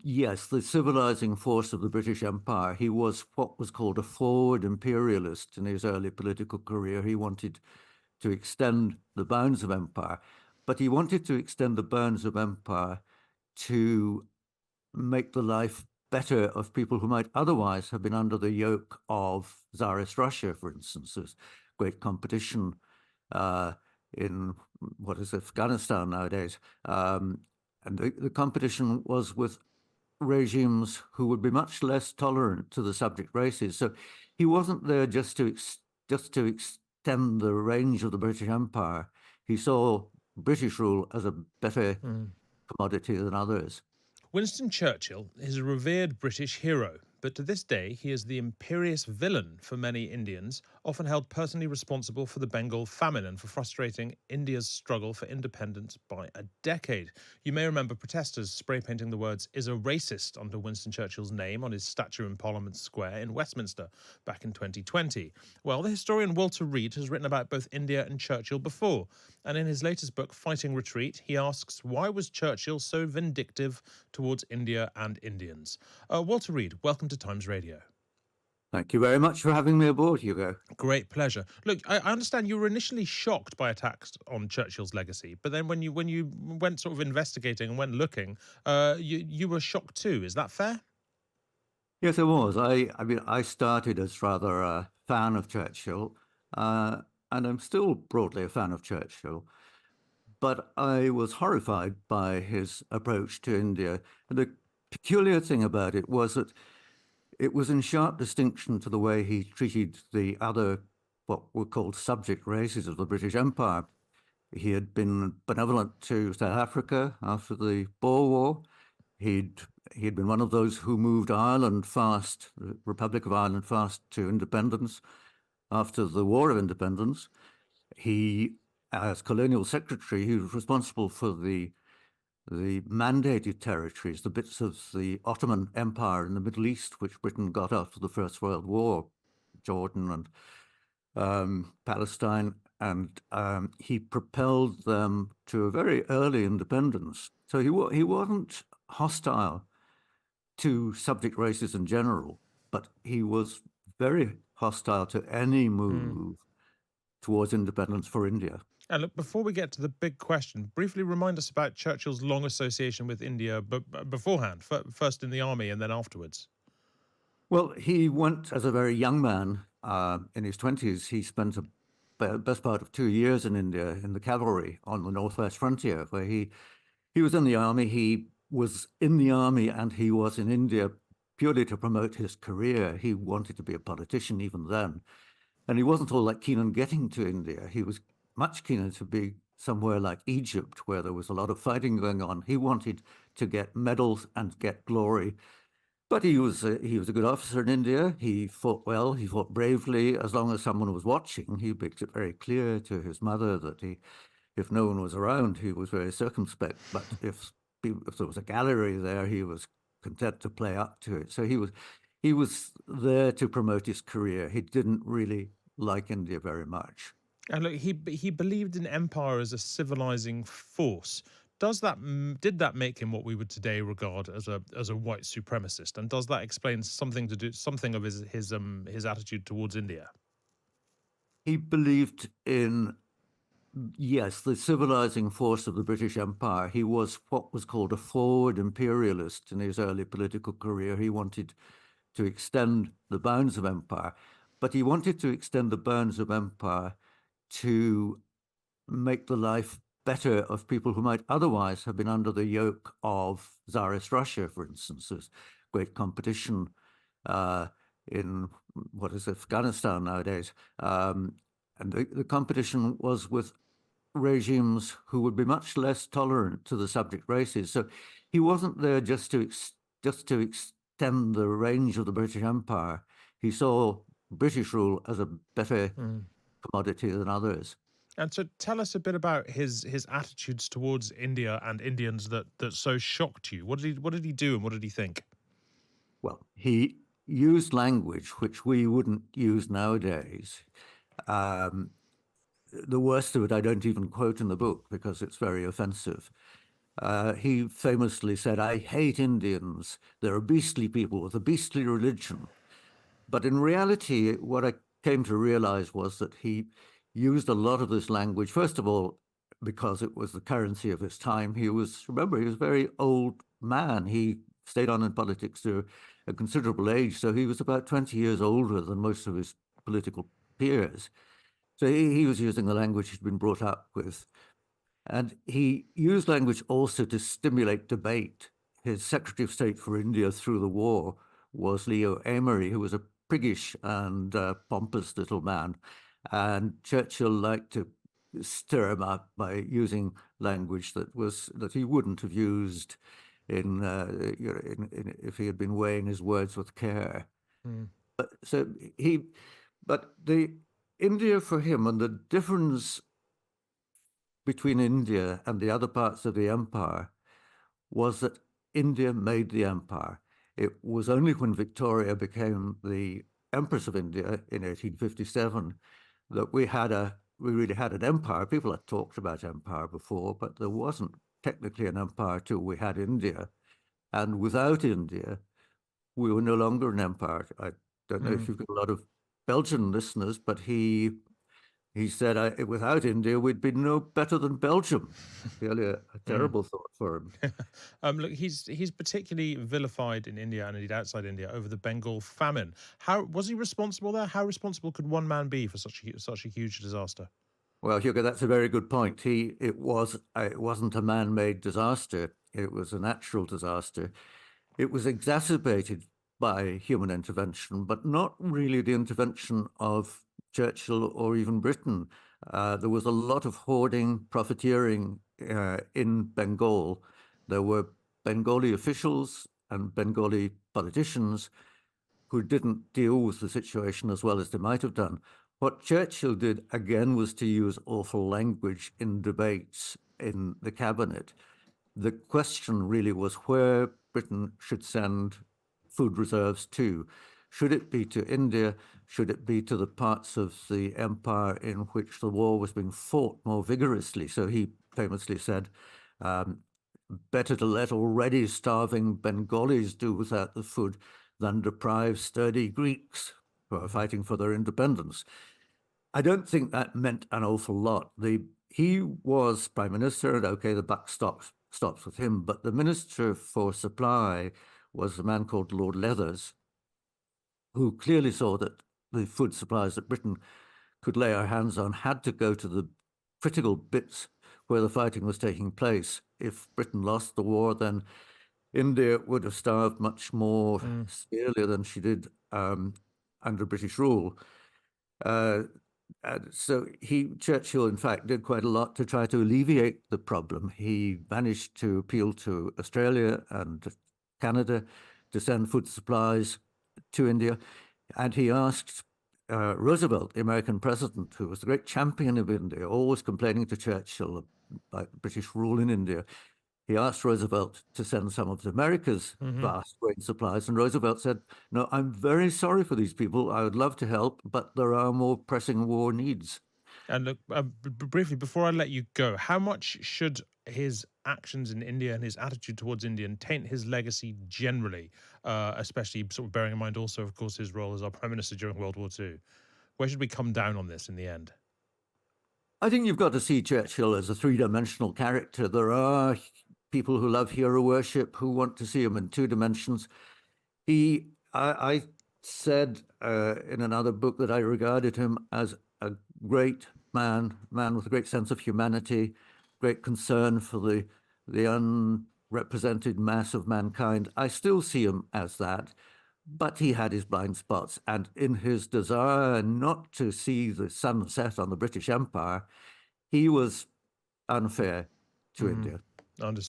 Yes, the civilizing force of the British Empire. He was what was called a forward imperialist in his early political career. He wanted to extend the bounds of empire, but he wanted to extend the bounds of empire to make the life better of people who might otherwise have been under the yoke of Tsarist Russia, for instance. There's great competition uh, in what is Afghanistan nowadays. And the competition was with regimes who would be much less tolerant to the subject races. So he wasn't there just to extend the range of the British Empire. He saw British rule as a better commodity than others. Winston Churchill is a revered British hero, but to this day he is the imperious villain for many Indians, often held personally responsible for the Bengal famine and for frustrating India's struggle for independence by a decade. You may remember protesters spray painting the words "is a racist" under Winston Churchill's name on his statue in Parliament Square in Westminster back in 2020. Well, the historian Walter Reid has written about both India and Churchill before, and in his latest book, Fighting Retreat, he asks, why was Churchill so vindictive towards India and Indians? Walter Reid, welcome to Times Radio. Thank you very much for having me aboard, Hugo. Great pleasure. Look, I understand you were initially shocked by attacks on Churchill's legacy, but then when you went sort of investigating and went looking, you were shocked too. Is that fair? Yes, it was. I mean, I started as rather a fan of Churchill, and I'm still broadly a fan of Churchill. But I was horrified by his approach to India. And the peculiar thing about it was that it was in sharp distinction to the way he treated the other, what were called subject races of the British Empire. He had been benevolent to South Africa after the Boer War. He'd been one of those who moved Ireland fast, the Republic of Ireland fast to independence after the War of Independence. He, as colonial secretary, he was responsible for the mandated territories, the bits of the Ottoman Empire in the Middle East, which Britain got after the First World War, Jordan and Palestine, and he propelled them to a very early independence. So he wasn't hostile to subject races in general, but he was very hostile to any move towards independence for India. And look, before we get to the big question, briefly remind us about Churchill's long association with India beforehand, first in the army and then afterwards. Well, he went as a very young man in his 20s. He spent the best part of 2 years in India in the cavalry on the northwest frontier, where he was in the army. He was in the army and he was in India purely to promote his career. He wanted to be a politician even then. And he wasn't all that keen on getting to India. He was much keener to be somewhere like Egypt, where there was a lot of fighting going on. He wanted to get medals and get glory. But he was a good officer in India. He fought well. He fought bravely. As long as someone was watching, he makes it very clear to his mother that if no one was around, he was very circumspect. But if there was a gallery there, he was content to play up to it. So he was there to promote his career. He didn't really like India very much. And look, he believed in empire as a civilizing force. Did that make him what we would today regard as a white supremacist? And does that explain something of his attitude towards India? He believed in, yes, the civilizing force of the British Empire. He was what was called a forward imperialist in his early political career. He wanted to extend the bounds of empire, but he wanted to extend the bounds of empire to make the life better of people who might otherwise have been under the yoke of Tsarist Russia, for instance. There's great competition in what is Afghanistan nowadays. And the competition was with regimes who would be much less tolerant to the subject races. So he wasn't there just to extend the range of the British Empire. He saw British rule as a better commodity than others. And so tell us a bit about his attitudes towards India and Indians that so shocked you. What did he do and what did he think? Well, he used language which we wouldn't use nowadays. The worst of it I don't even quote in the book because it's very offensive. He famously said, "I hate Indians. They're a beastly people with a beastly religion." But in reality, what I came to realize was that he used a lot of this language, first of all, because it was the currency of his time. Remember, he was a very old man. He stayed on in politics to a considerable age, so he was about 20 years older than most of his political peers. So he was using the language he'd been brought up with. And he used language also to stimulate debate. His Secretary of State for India through the war was Leo Amery, who was a priggish and pompous little man. And Churchill liked to stir him up by using language that he wouldn't have used if he had been weighing his words with care. Mm. But the India for him and the difference between India and the other parts of the empire was that India made the empire. It was only when Victoria became the Empress of India in 1857 that we really had an empire. People had talked about empire before, but there wasn't technically an empire till we had India. And without India, we were no longer an empire. I don't know if you've got a lot of Belgian listeners, but he said, without India, we'd be no better than Belgium. Really a terrible thought for him. Look, he's particularly vilified in India and indeed outside India over the Bengal famine. How was he responsible there? How responsible could one man be for such a huge disaster? Well, Hugo, that's a very good point. It wasn't a man-made disaster. It was a natural disaster. It was exacerbated by human intervention, but not really the intervention of Churchill or even Britain. There was a lot of hoarding, profiteering in Bengal. There were Bengali officials and Bengali politicians who didn't deal with the situation as well as they might have done. What Churchill did, again, was to use awful language in debates in the cabinet. The question really was where Britain should send food reserves to. Should it be to India? Should it be to the parts of the empire in which the war was being fought more vigorously? So he famously said, better to let already starving Bengalis do without the food than deprive sturdy Greeks who are fighting for their independence. I don't think that meant an awful lot. He was prime minister, and okay, the buck stops with him. But the minister for supply was a man called Lord Leathers, who clearly saw that the food supplies that Britain could lay her hands on had to go to the critical bits where the fighting was taking place. If Britain lost the war, then India would have starved much more severely than she did under British rule. So Churchill, in fact, did quite a lot to try to alleviate the problem. He managed to appeal to Australia and Canada to send food supplies to India. And he asked Roosevelt, the American president, who was the great champion of India, always complaining to Churchill about British rule in India. He asked Roosevelt to send some of America's vast grain supplies, and Roosevelt said, "No, I'm very sorry for these people. I would love to help, but there are more pressing war needs." And look, briefly, before I let you go, how much should his actions in India and his attitude towards India taint his legacy generally, especially sort of bearing in mind also, of course, his role as our prime minister during World War II? Where should we come down on this in the end? I think you've got to see Churchill as a three-dimensional character. There people who love hero worship who want to see him in two dimensions. I said in another book that I regarded him as a great man with a great sense of humanity, great concern for the unrepresented mass of mankind. I still see him as that, but he had his blind spots. And in his desire not to see the sun set on the British Empire, he was unfair to India. Understood.